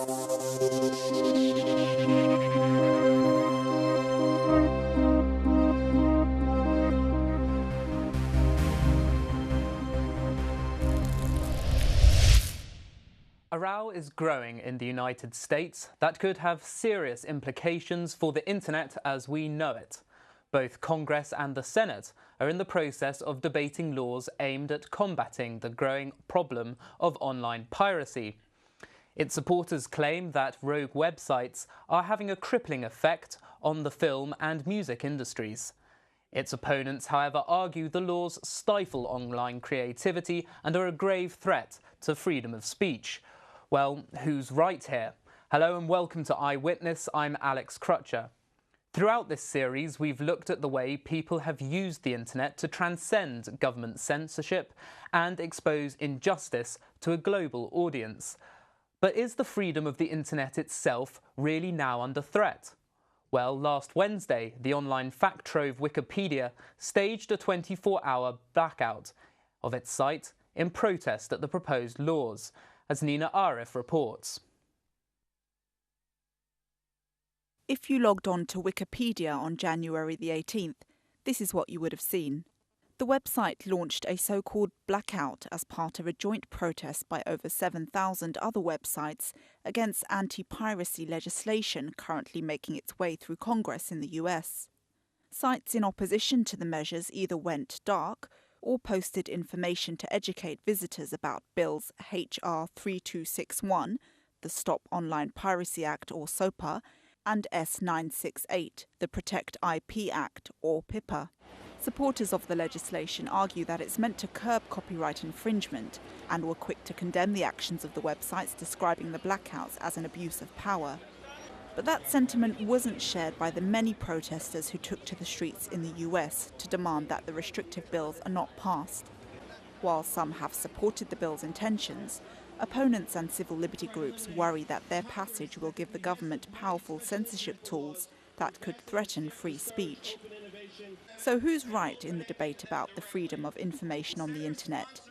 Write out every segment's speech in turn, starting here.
A row is growing in the United States that could have serious implications for the internet as we know it. Both Congress and the Senate are in the process of debating laws aimed at combating the growing problem of online piracy. Its supporters claim that rogue websites are having a crippling effect on the film and music industries. Its opponents, however, argue the laws stifle online creativity and are a grave threat to freedom of speech. Well, who's right here? Hello and welcome to Eyewitness. I'm Alex Crutcher. Throughout this series, we've looked at the way people have used the internet to transcend government censorship and expose injustice to a global audience. But is the freedom of the internet itself really now under threat? Well, last Wednesday, the online fact trove Wikipedia staged a 24-hour blackout of its site in protest at the proposed laws, as Nina Arif reports. If you logged on to Wikipedia on January the 18th, this is what you would have seen. The website launched a so-called blackout as part of a joint protest by over 7,000 other websites against anti-piracy legislation currently making its way through Congress in the US. Sites in opposition to the measures either went dark or posted information to educate visitors about bills HR 3261, the Stop Online Piracy Act or SOPA, and S968, the Protect IP Act or PIPA. Supporters of the legislation argue that it's meant to curb copyright infringement and were quick to condemn the actions of the websites describing the blackouts as an abuse of power. But that sentiment wasn't shared by the many protesters who took to the streets in the US to demand that the restrictive bills are not passed. While some have supported the bill's intentions, opponents and civil liberty groups worry that their passage will give the government powerful censorship tools that could threaten free speech. So who's right in the debate about the freedom of information on the internet?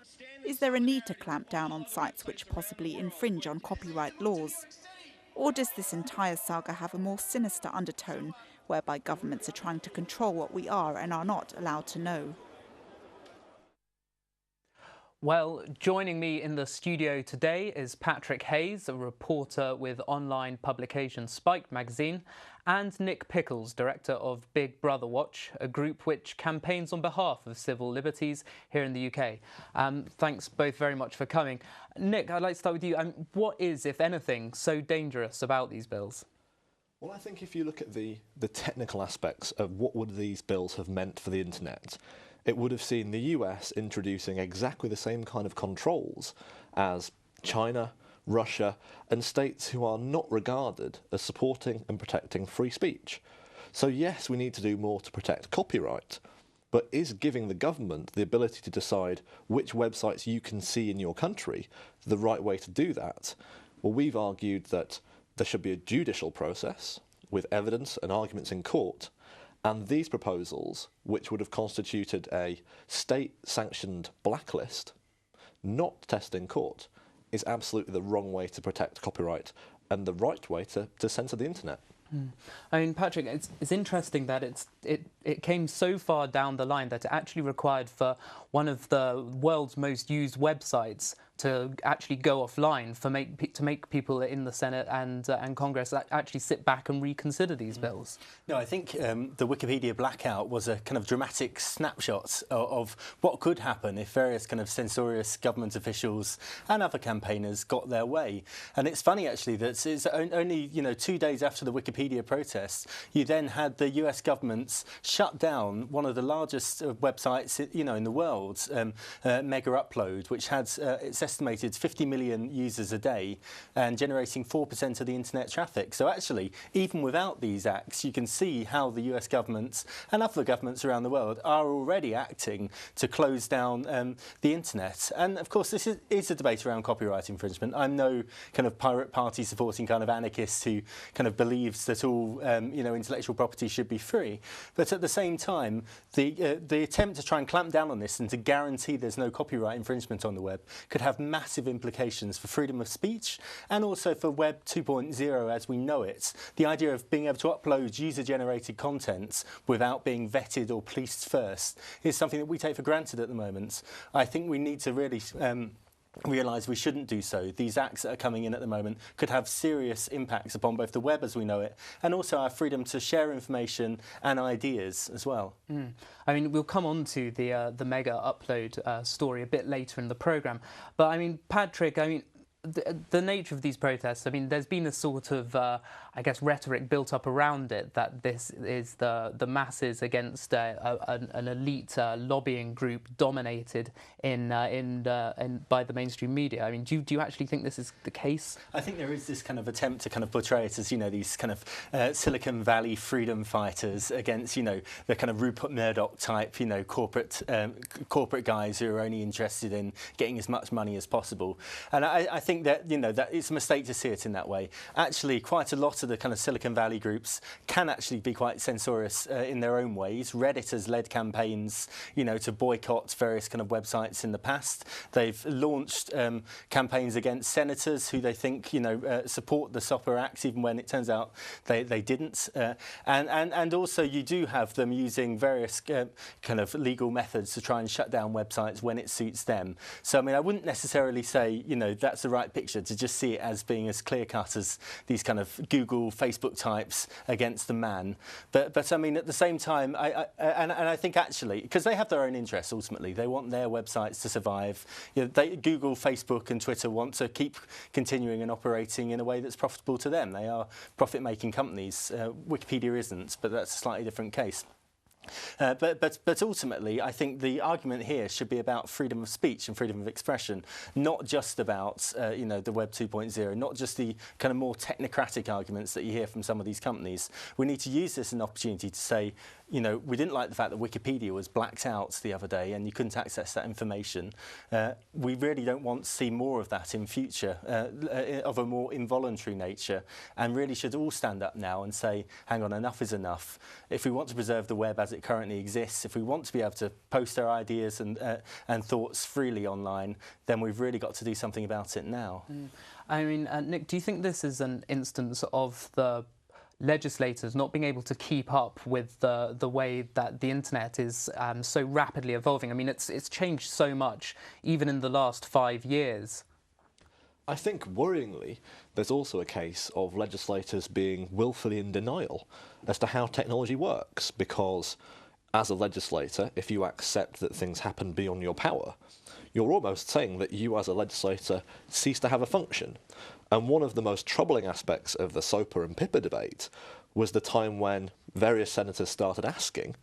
Is there a need to clamp down on sites which possibly infringe on copyright laws? Or does this entire saga have a more sinister undertone, whereby governments are trying to control what we are and are not allowed to know? Well, joining me in the studio today is Patrick Hayes, a reporter with online publication Spike magazine, and Nick Pickles, director of Big Brother Watch, a group which campaigns on behalf of civil liberties here in the UK. Thanks both very much for coming. Nick, I'd like to start with you. What is, if anything, so dangerous about these bills? Well, I think if you look at the technical aspects of what would these bills have meant for the internet, it would have seen the US introducing exactly the same kind of controls as China, Russia, and states who are not regarded as supporting and protecting free speech. So yes, we need to do more to protect copyright, but is giving the government the ability to decide which websites you can see in your country the right way to do that? Well, we've argued that there should be a judicial process with evidence and arguments in court, and these proposals, which would have constituted a state-sanctioned blacklist, not tested in court, is absolutely the wrong way to protect copyright and the right way to censor the internet. I mean, Patrick, it's interesting that it came so far down the line that it actually required for one of the world's most used websites to actually go offline to make people in the Senate and Congress actually sit back and reconsider these bills. No, I think the Wikipedia blackout was a kind of dramatic snapshot of what could happen if various kind of censorious government officials and other campaigners got their way. And it's funny actually that it's only 2 days after the Wikipedia protests, you then had the US government shut down one of the largest websites in the world, MegaUpload, which had its estimated 50 million users a day and generating 4% of the internet traffic. So actually, even without these acts, you can see how the US government and other governments around the world are already acting to close down the internet. And of course, this is a debate around copyright infringement. I'm no kind of pirate party supporting kind of anarchist who kind of believes that all intellectual property should be free. But at the same time, the attempt to try and clamp down on this and to guarantee there's no copyright infringement on the web could have have massive implications for freedom of speech and also for Web 2.0 as we know it. The idea of being able to upload user-generated content without being vetted or policed first is something that we take for granted at the moment. I think we need to really realise we shouldn't do so. These acts that are coming in at the moment could have serious impacts upon both the web as we know it and also our freedom to share information and ideas as well. I mean, we'll come on to the MegaUpload story a bit later in the programme, but I mean, Patrick, I mean, the nature of these protests, I mean, there's been a sort of, I guess, rhetoric built up around it that this is the masses against an elite lobbying group dominated by the mainstream media. I mean, do you actually think this is the case? I think there is this kind of attempt to kind of portray it as, you know, these kind of Silicon Valley freedom fighters against, you know, the kind of Rupert Murdoch type, you know, corporate guys who are only interested in getting as much money as possible. And I think that, you know, that it's a mistake to see it in that way. Actually, quite a lot of the kind of Silicon Valley groups can actually be quite censorious in their own ways. Reddit has led campaigns, you know, to boycott various kind of websites in the past. They've launched campaigns against senators who they think, you know, support the SOPA Act, even when it turns out they didn't. And also you do have them using various kind of legal methods to try and shut down websites when it suits them. So, I mean, I wouldn't necessarily say, you know, that's the right picture to just see it as being as clear-cut as these kind of Google, Facebook types against the man. But I mean, at the same time, I think actually, because they have their own interests ultimately, they want their websites to survive. You know, Google, Facebook and Twitter want to keep continuing and operating in a way that's profitable to them. They are profit-making companies. Wikipedia isn't, but that's a slightly different case. But ultimately, I think the argument here should be about freedom of speech and freedom of expression, not just about you know, the Web 2.0, not just the kind of more technocratic arguments that you hear from some of these companies. We need to use this as an opportunity to say, you know, we didn't like the fact that Wikipedia was blacked out the other day and you couldn't access that information. We really don't want to see more of that in future, of a more involuntary nature, and really should all stand up now and say, hang on, enough is enough. If we want to preserve the web as it currently exists, if we want to be able to post our ideas and thoughts freely online, then we've really got to do something about it now. I mean, Nick, do you think this is an instance of the legislators not being able to keep up with the way that the internet is so rapidly evolving? I mean, it's changed so much, even in the last 5 years. I think, worryingly, there's also a case of legislators being willfully in denial as to how technology works, because as a legislator, if you accept that things happen beyond your power, you're almost saying that you as a legislator cease to have a function. And one of the most troubling aspects of the SOPA and PIPA debate was the time when various senators started asking,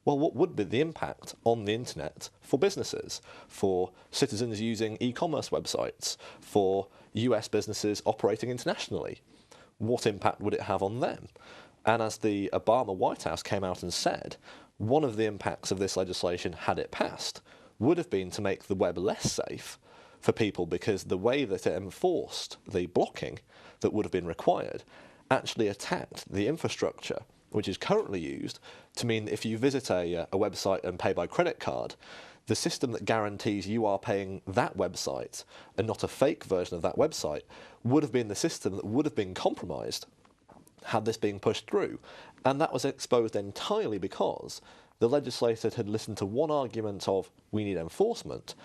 well, what would be the impact on the internet for businesses, for citizens using e-commerce websites, for US businesses operating internationally? What impact would it have on them? And as the Obama White House came out and said, one of the impacts of this legislation, had it passed, would have been to make the web less safe for people, because the way that it enforced the blocking that would have been required actually attacked the infrastructure which is currently used to mean if you visit a website and pay by credit card, the system that guarantees you are paying that website and not a fake version of that website would have been the system that would have been compromised had this been pushed through. And that was exposed entirely because the legislators had listened to one argument of we need enforcement,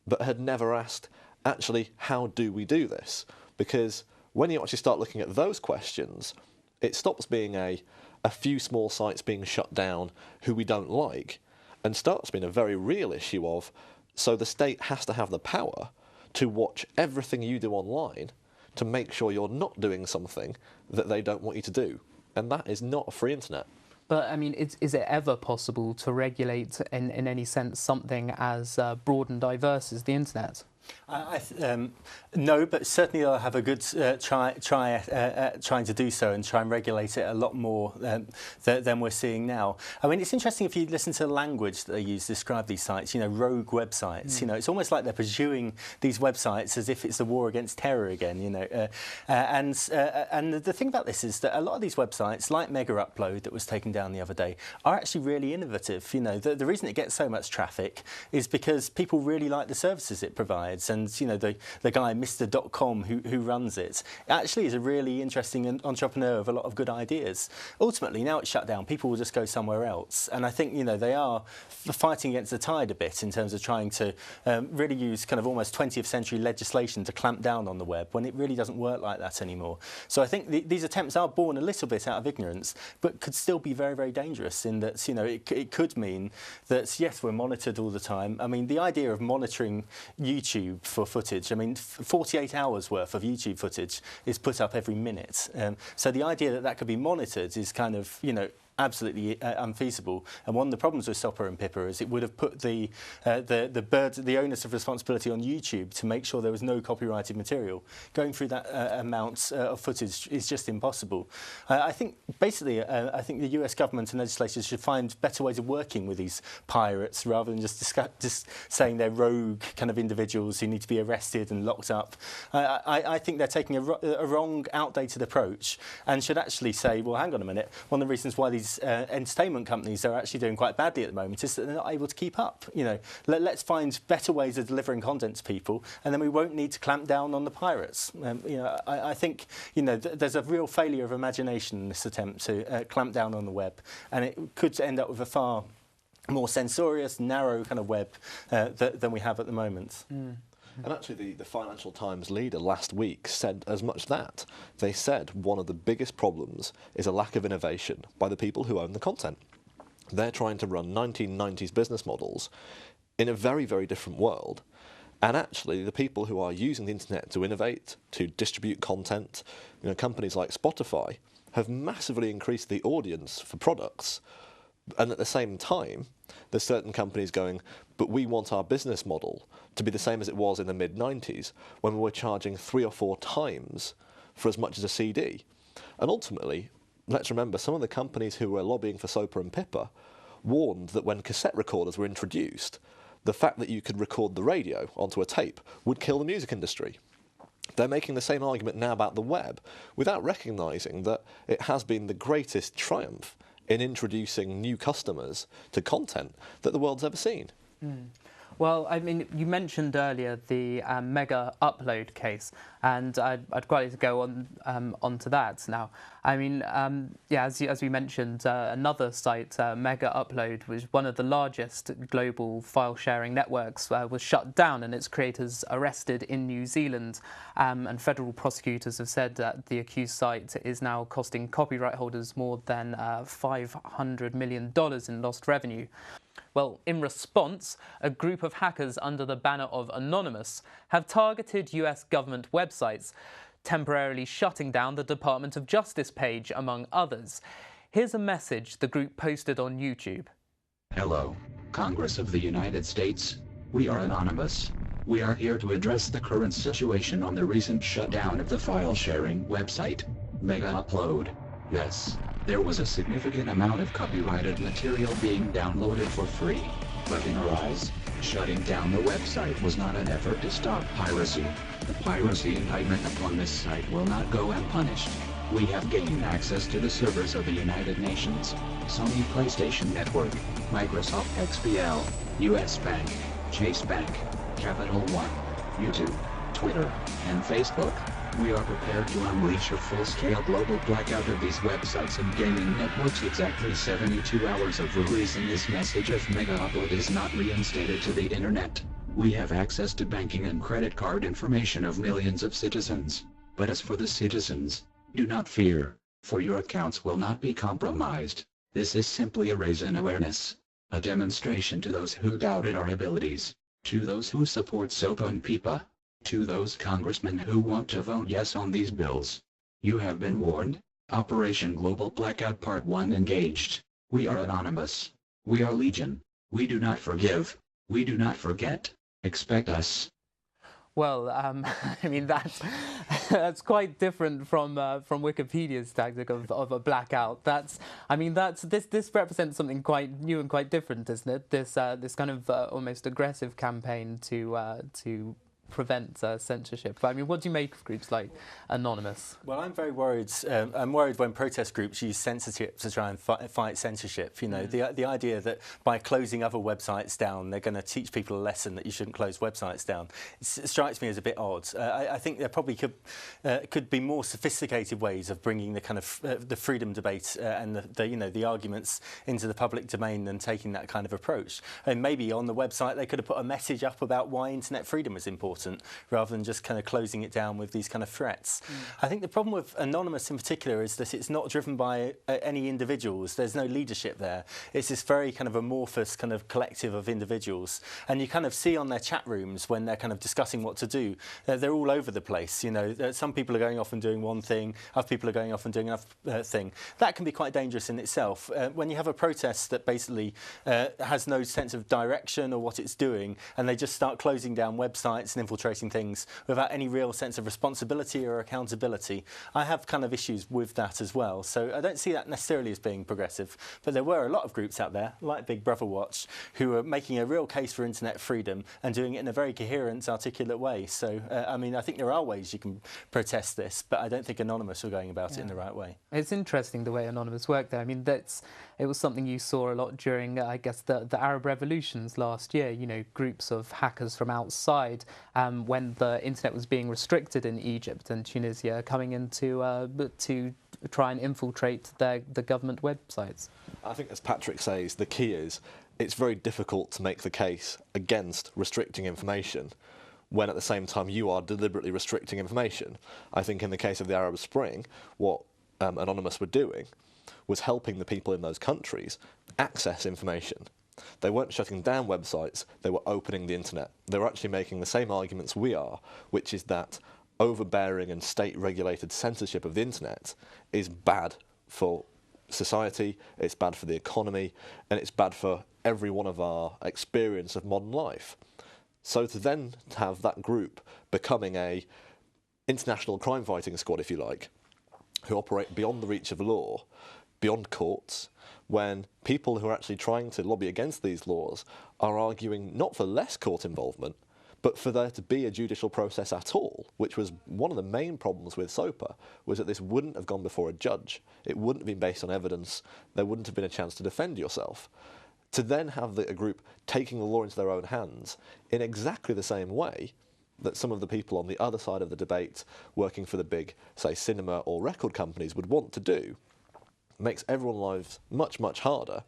but had never asked, actually, how do we do this? Because when you actually start looking at those questions, it stops being a few small sites being shut down who we don't like, and starts being a very real issue of, so the state has to have the power to watch everything you do online to make sure you're not doing something that they don't want you to do. And that is not a free internet. But, I mean, is it ever possible to regulate, in any sense, something as broad and diverse as the internet? No, but certainly they'll have a good trying to do so and try and regulate it a lot more than we're seeing now. I mean, it's interesting if you listen to the language that they use to describe these sites, you know, rogue websites. You know, it's almost like they're pursuing these websites as if it's the war against terror again, you know. And the thing about this is that a lot of these websites, like MegaUpload that was taken down the other day, are actually really innovative. You know, the reason it gets so much traffic is because people really like the services it provides. websites, and the guy Mr.com who runs it actually is a really interesting entrepreneur with a lot of good ideas. Ultimately, now it's shut down, people will just go somewhere else, and I think they are fighting against the tide a bit in terms of trying to really use kind of almost 20th century legislation to clamp down on the web when it really doesn't work like that anymore. So I think these attempts are born a little bit out of ignorance, but could still be very, very dangerous in that it could mean that yes, we're monitored all the time. I mean, the idea of monitoring YouTube for footage, I mean, 48 hours worth of YouTube footage is put up every minute. So the idea that could be monitored is kind of, absolutely unfeasible. And one of the problems with SOPA and PIPA is it would have put the onus of responsibility on YouTube to make sure there was no copyrighted material. Going through that amount of footage is just impossible. I think basically, I think the US government and legislators should find better ways of working with these pirates rather than just saying they're rogue kind of individuals who need to be arrested and locked up. I think they're taking a wrong, outdated approach and should actually say, well, hang on a minute, one of the reasons why these entertainment companies are actually doing quite badly at the moment is that they're not able to keep up. Let's find better ways of delivering content to people, and then we won't need to clamp down on the pirates. I think there's a real failure of imagination in this attempt to clamp down on the web, and it could end up with a far more censorious, narrow kind of web than we have at the moment. And actually, the Financial Times leader last week said as much that. They said one of the biggest problems is a lack of innovation by the people who own the content. They're trying to run 1990s business models in a very, very different world. And actually, the people who are using the internet to innovate, to distribute content, companies like Spotify, have massively increased the audience for products. And at the same time, there's certain companies going, but we want our business model to be the same as it was in the mid-90s, when we were charging 3 or 4 times for as much as a CD. And ultimately, let's remember, some of the companies who were lobbying for SOPA and PIPA warned that when cassette recorders were introduced, the fact that you could record the radio onto a tape would kill the music industry. They're making the same argument now about the web, without recognising that it has been the greatest triumph in introducing new customers to content that the world's ever seen. Well, I mean, you mentioned earlier the MegaUpload case, and I'd quite like to go onto that now. I mean, yeah, as we mentioned, another site, MegaUpload, was one of the largest global file-sharing networks, was shut down and its creators arrested in New Zealand. And federal prosecutors have said that the accused site is now costing copyright holders more than $500 million in lost revenue. Well, in response, a group of hackers under the banner of Anonymous have targeted US government websites, temporarily shutting down the Department of Justice page, among others. Here's a message the group posted on YouTube. Hello, Congress of the United States. We are Anonymous. We are here to address the current situation on the recent shutdown of the file-sharing website, MegaUpload. Yes, there was a significant amount of copyrighted material being downloaded for free, but in our eyes, shutting down the website was not an effort to stop piracy. The piracy indictment upon this site will not go unpunished. We have gained access to the servers of the United Nations, Sony PlayStation Network, Microsoft XPL, US Bank, Chase Bank, Capital One, YouTube, Twitter, and Facebook. We are prepared to unleash a full-scale global blackout of these websites and gaming networks exactly 72 hours of releasing this message if MegaUpload is not reinstated to the internet. We have access to banking and credit card information of millions of citizens. But as for the citizens, do not fear, for your accounts will not be compromised. This is simply a raise in awareness, a demonstration to those who doubted our abilities, to those who support SOPA and PIPA, to those congressmen who want to vote yes on these bills. You have been warned. Operation Global Blackout Part 1 engaged. We are Anonymous. We are Legion. We do not forgive. We do not forget. Expect us. Well, I mean, that's quite different from Wikipedia's tactic of a blackout. This represents something quite new and quite different, isn't it? This kind of almost aggressive campaign to prevent censorship. But I mean, what do you make of groups like Anonymous? Well, I'm very worried. I'm worried when protest groups use censorship to try and fight censorship. You know, the idea that by closing other websites down, they're going to teach people a lesson that you shouldn't close websites down. It strikes me as a bit odd. I think there probably could be more sophisticated ways of bringing the kind of the freedom debate and the arguments into the public domain than taking that kind of approach. And maybe on the website they could have put a message up about why internet freedom is important, rather than just kind of closing it down with these kind of threats. I think the problem with Anonymous in particular is that it's not driven by any individuals. There's no leadership there. It's this very kind of amorphous kind of collective of individuals, and you kind of see on their chat rooms when they're kind of discussing what to do, they're all over the place. You know, some people are going off and doing one thing, other people are going off and doing another thing. That can be quite dangerous in itself. When you have a protest that basically has no sense of direction or what it's doing, and they just start closing down websites and infiltrating things without any real sense of responsibility or accountability, I have kind of issues with that as well. So I don't see that necessarily as being progressive, but there were a lot of groups out there, like Big Brother Watch, who are making a real case for internet freedom and doing it in a very coherent, articulate way. So, I mean, I think there are ways you can protest this, but I don't think Anonymous are going about it in the right way. It's interesting the way Anonymous worked there. I mean, it was something you saw a lot during, I guess, the Arab revolutions last year. You know, groups of hackers from outside, when the internet was being restricted in Egypt and Tunisia, coming in to try and infiltrate the government websites. I think, as Patrick says, the key is it's very difficult to make the case against restricting information when at the same time you are deliberately restricting information. I think in the case of the Arab Spring, what Anonymous were doing was helping the people in those countries access information. They weren't shutting down websites, they were opening the internet. They were actually making the same arguments we are, which is that overbearing and state-regulated censorship of the internet is bad for society, it's bad for the economy, and it's bad for every one of our experience of modern life. So to then have that group becoming a international crime-fighting squad, if you like, who operate beyond the reach of law, beyond courts, when people who are actually trying to lobby against these laws are arguing not for less court involvement, but for there to be a judicial process at all, which was one of the main problems with SOPA, was that this wouldn't have gone before a judge. It wouldn't have been based on evidence. There wouldn't have been a chance to defend yourself. To then have a group taking the law into their own hands in exactly the same way that some of the people on the other side of the debate working for the big, say, cinema or record companies would want to do, makes everyone's lives much, much harder,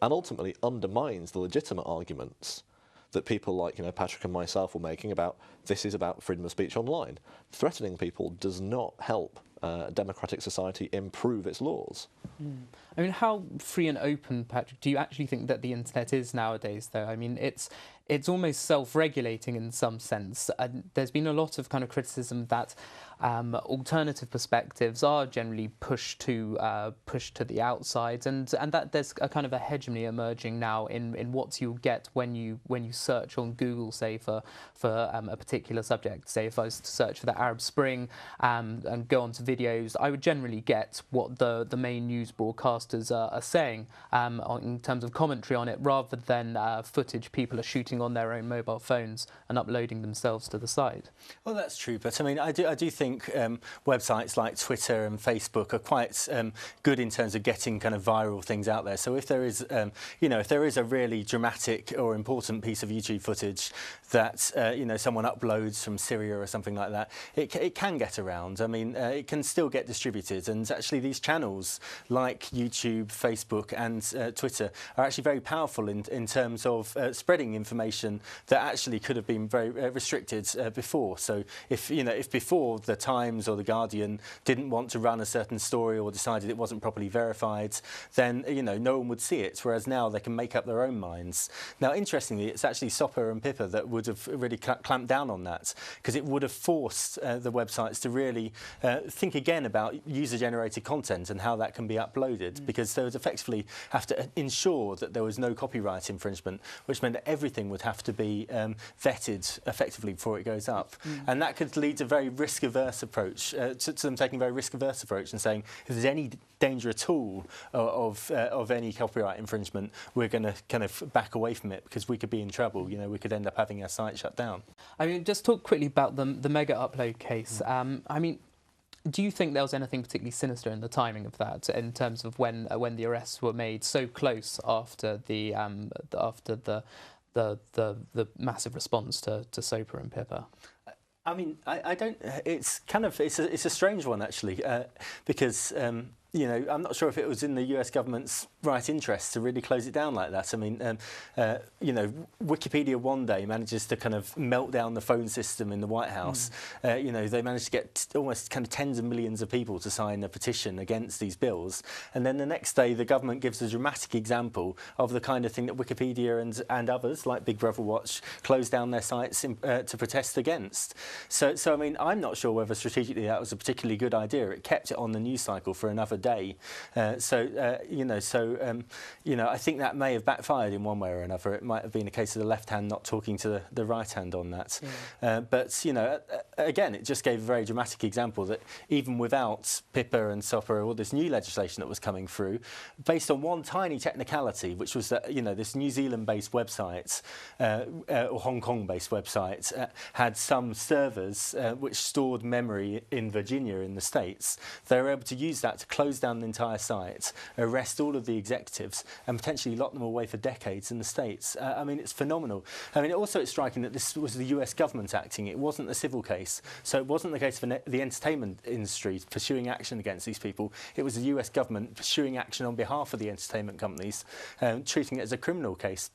and ultimately undermines the legitimate arguments that people like, Patrick and myself were making about this is about freedom of speech online. Threatening people does not help a democratic society improve its laws. I mean, how free and open, Patrick, do you actually think that the internet is nowadays, though? I mean, it's almost self-regulating in some sense. There's been a lot of kind of criticism that alternative perspectives are generally pushed to the outside, and that there's a kind of a hegemony emerging now in what you get when you search on Google, say for a particular subject. Say if I was to search for the Arab Spring and go onto videos, I would generally get what the main news broadcasters are saying in terms of commentary on it, rather than footage people are shooting on their own mobile phones and uploading themselves to the site. Well, that's true, but I mean, I do think websites like Twitter and Facebook are quite good in terms of getting kind of viral things out there. So if there is, if there is a really dramatic or important piece of YouTube footage that someone uploads from Syria or something like that, it can get around. I mean, it can still get distributed, and actually these channels like YouTube, Facebook, and Twitter are actually very powerful in terms of spreading information that actually could have been very restricted before. So if before the Times or the Guardian didn't want to run a certain story or decided it wasn't properly verified, then no one would see it. Whereas now they can make up their own minds. Now, interestingly, it's actually SOPA and PIPA that would have really clamped down on that, because it would have forced the websites to really think again about user-generated content and how that can be uploaded, because they would effectively have to ensure that there was no copyright infringement, which meant that everything would have to be vetted effectively before it goes up. And that could lead to a very risk-averse approach, to them taking a very risk-averse approach and saying, if there's any danger at all of any copyright infringement, we're going to kind of back away from it because we could be in trouble. You know, we could end up having our site shut down. I mean, just talk quickly about the MegaUpload case. I mean, do you think there was anything particularly sinister in the timing of that, in terms of when the arrests were made so close after the massive response to SOPA and PIPA? I mean, I don't. It's kind of it's a strange one actually, because you know, I'm not sure if it was in the US government's right interest to really close it down like that. I mean, you know, Wikipedia one day manages to kind of melt down the phone system in the White House. You know, they managed to get almost kind of tens of millions of people to sign a petition against these bills. And then the next day, the government gives a dramatic example of the kind of thing that Wikipedia and others, like Big Brother Watch, close down their sites to protest against. So I mean, I'm not sure whether strategically that was a particularly good idea. It kept it on the news cycle for another day. You know, I think that may have backfired in one way or another. It might have been a case of the left hand not talking to the right hand on that. But, you know, again, it just gave a very dramatic example that even without PIPA and SOPA, all this new legislation that was coming through, based on one tiny technicality, which was that, you know, this New Zealand-based website or Hong Kong-based website had some servers which stored memory in Virginia in the States. They were able to use that to close down the entire site, arrest all of the executives and potentially lock them away for decades in the States. I mean, it's phenomenal. I mean, also it's striking that this was the US government acting. It wasn't a civil case. So it wasn't the case for the entertainment industry pursuing action against these people. It was the US government pursuing action on behalf of the entertainment companies, treating it as a criminal case,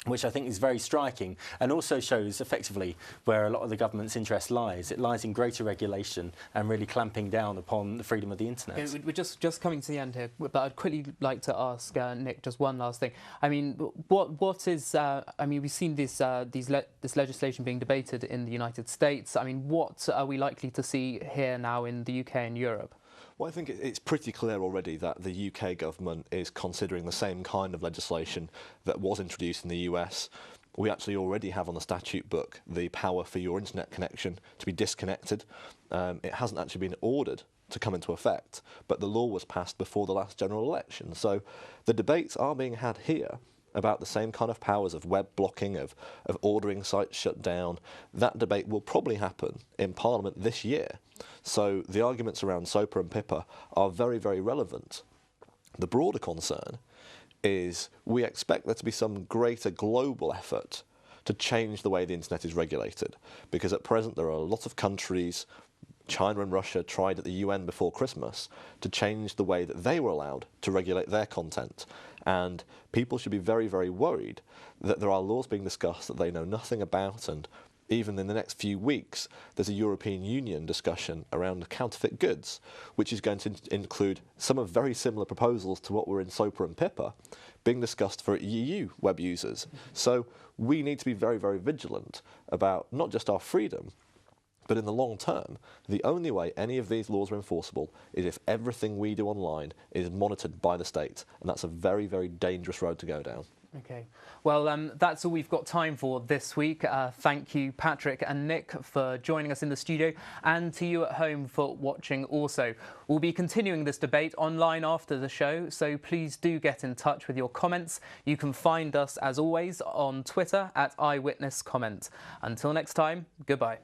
which I think is very striking and also shows effectively where a lot of the government's interest lies. It lies in greater regulation and really clamping down upon the freedom of the internet. Okay, we're just coming to the end here, but I'd quickly like to ask Nick just one last thing. I mean, what is? I mean, we've seen this legislation being debated in the United States. I mean, what are we likely to see here now in the UK and Europe? Well, I think it's pretty clear already that the UK government is considering the same kind of legislation that was introduced in the US. We actually already have on the statute book the power for your internet connection to be disconnected. It hasn't actually been ordered to come into effect, but the law was passed before the last general election. So the debates are being had here about the same kind of powers of web blocking, of ordering sites shut down. That debate will probably happen in Parliament this year. So the arguments around SOPA and PIPA are very, very relevant. The broader concern is we expect there to be some greater global effort to change the way the internet is regulated, because at present there are a lot of countries, China and Russia tried at the UN before Christmas to change the way that they were allowed to regulate their content. And people should be very, very worried that there are laws being discussed that they know nothing about, and even in the next few weeks, there's a European Union discussion around counterfeit goods, which is going to include some of very similar proposals to what were in SOPA and PIPA being discussed for EU web users. So we need to be very, very vigilant about not just our freedom, but in the long term, the only way any of these laws are enforceable is if everything we do online is monitored by the state. And that's a very, very dangerous road to go down. Okay. Well, that's all we've got time for this week. Thank you, Patrick and Nick, for joining us in the studio, and to you at home for watching also. We'll be continuing this debate online after the show, so please do get in touch with your comments. You can find us, as always, on Twitter @EyewitnessComment. Until next time, goodbye.